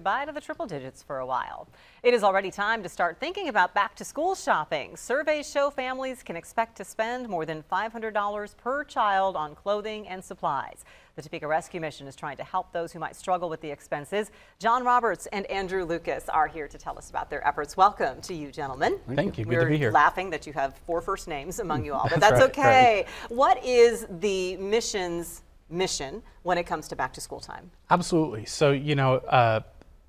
Bye to the triple digits for a while. It is already time to start thinking about back-to-school shopping. Surveys show families can expect to spend more than $500 per child on clothing and supplies. The Topeka Rescue Mission is trying to help those who might struggle with the expenses. John Roberts and Andrew Lucas are here to tell us about their efforts. Welcome to you, gentlemen. Thank you. Good to be here. We're laughing that you have 4 first names among you all, but that's okay. Right. What is the mission's mission when it comes to back-to-school time? Absolutely. So,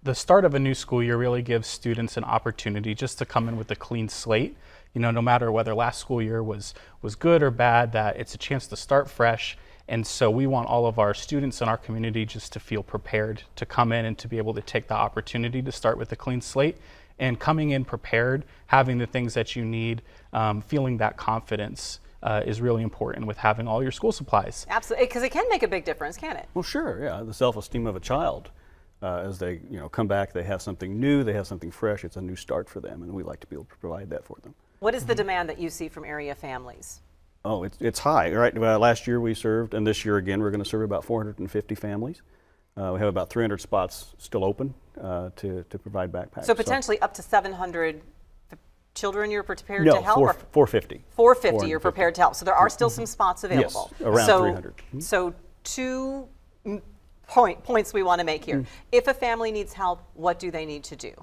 the start of a new school year really gives students an opportunity just to come in with a clean slate. No matter whether last school year was good or bad, that it's a chance to start fresh. And so we want all of our students in our community just to feel prepared to come in and to be able to take the opportunity to start with a clean slate. And coming in prepared, having the things that you need, feeling that confidence is really important with having all your school supplies. Absolutely, because it can make a big difference, can't it? Well, sure, yeah. The self-esteem of a child, as they come back, they have something new, they have something fresh. It's a new start for them, and we like to be able to provide that for them. What is the demand that you see from area families? Oh, it's high. Right. Last year we served, and this year again we're going to serve about 450 families. We have about 300 spots still open to provide backpacks. So potentially up to 700 children you're prepared to help? 450. 450 you're prepared to help. So there are still some spots available. Yes, around 300. So 2 points we want to make here. If a family needs help, what do they need to do?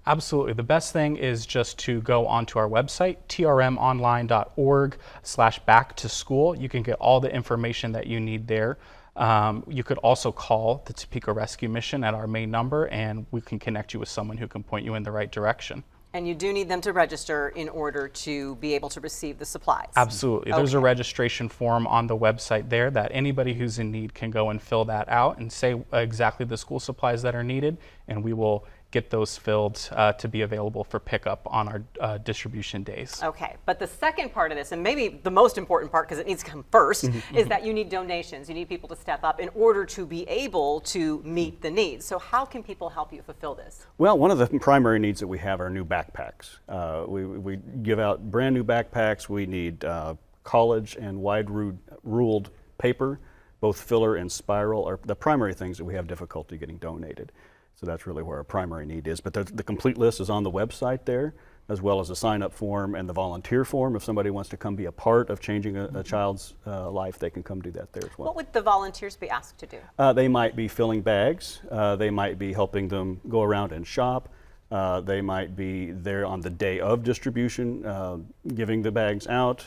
Absolutely. The best thing is just to go onto our website, trmonline.org/back-to-school. You can get all the information that you need there. You could also call the Topeka Rescue Mission at our main number, and we can connect you with someone who can point you in the right direction. And you do need them to register in order to be able to receive the supplies? Absolutely. There's a registration form on the website there that anybody who's in need can go and fill that out and say exactly the school supplies that are needed, and we will get those filled to be available for pickup on our distribution days. Okay, but the second part of this, and maybe the most important part because it needs to come first, is that you need donations. You need people to step up in order to be able to meet the needs. So how can people help you fulfill this? Well, one of the primary needs that we have are new backpacks. We give out brand new backpacks. We need college and wide-ruled paper. Both filler and spiral are the primary things that we have difficulty getting donated. So that's really where our primary need is. But the complete list is on the website there, as well as a sign-up form and the volunteer form. If somebody wants to come be a part of changing a child's life, they can come do that there as well. What would the volunteers be asked to do? They might be filling bags. They might be helping them go around and shop. They might be there on the day of distribution, giving the bags out.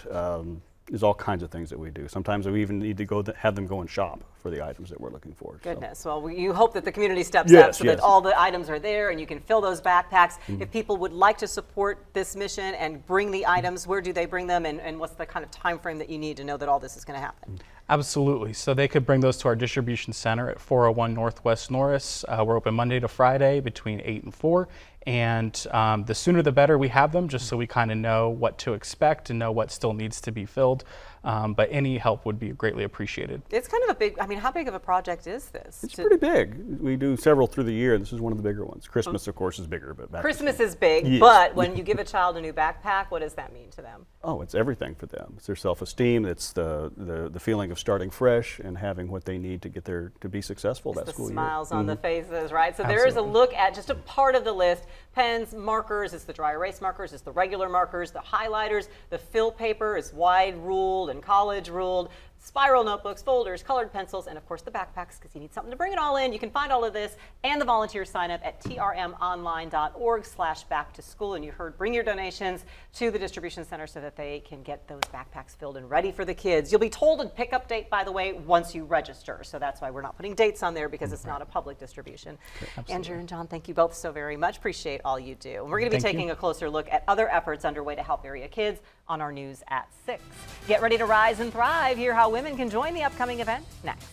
There's all kinds of things that we do. Sometimes we even need to have them go and shop for the items that we're looking for. Goodness. So. Well, you hope that the community steps up so that all the items are there and you can fill those backpacks. If people would like to support this mission and bring the items, where do they bring them, and what's the kind of time frame that you need to know that all this is going to happen? Absolutely. So they could bring those to our distribution center at 401 Northwest Norris. We're open Monday to Friday between 8 and 4. And the sooner the better we have them, just so we kind of know what to expect and know what still needs to be filled. But any help would be greatly appreciated. It's kind of a big, how big of a project is this? It's pretty big. We do several through the year. This is one of the bigger ones. Christmas, of course, is bigger. But Christmas is big, but when you give a child a new backpack, what does that mean to them? Oh, it's everything for them. It's their self-esteem. It's the feeling of starting fresh and having what they need to get to be successful that school year. The smiles on the faces, right? So there is a look at just a part of the list. Pens, markers, it's the dry erase markers, it's the regular markers, the highlighters, the fill paper is wide ruled and college ruled, spiral notebooks, folders, colored pencils, and of course the backpacks because you need something to bring it all in. You can find all of this and the volunteer sign up at trmonline.org/back-to-school. And you heard, bring your donations to the distribution center so that they can get those backpacks filled and ready for the kids. You'll be told a pickup date, by the way, once you register. So that's why we're not putting dates on there because it's not a public distribution. Andrew and John, thank you both so very much. Appreciate all you do. And we're going to be taking a closer look at other efforts underway to help area kids on our news at 6. Get ready to rise and thrive. Hear how women can join the upcoming event next.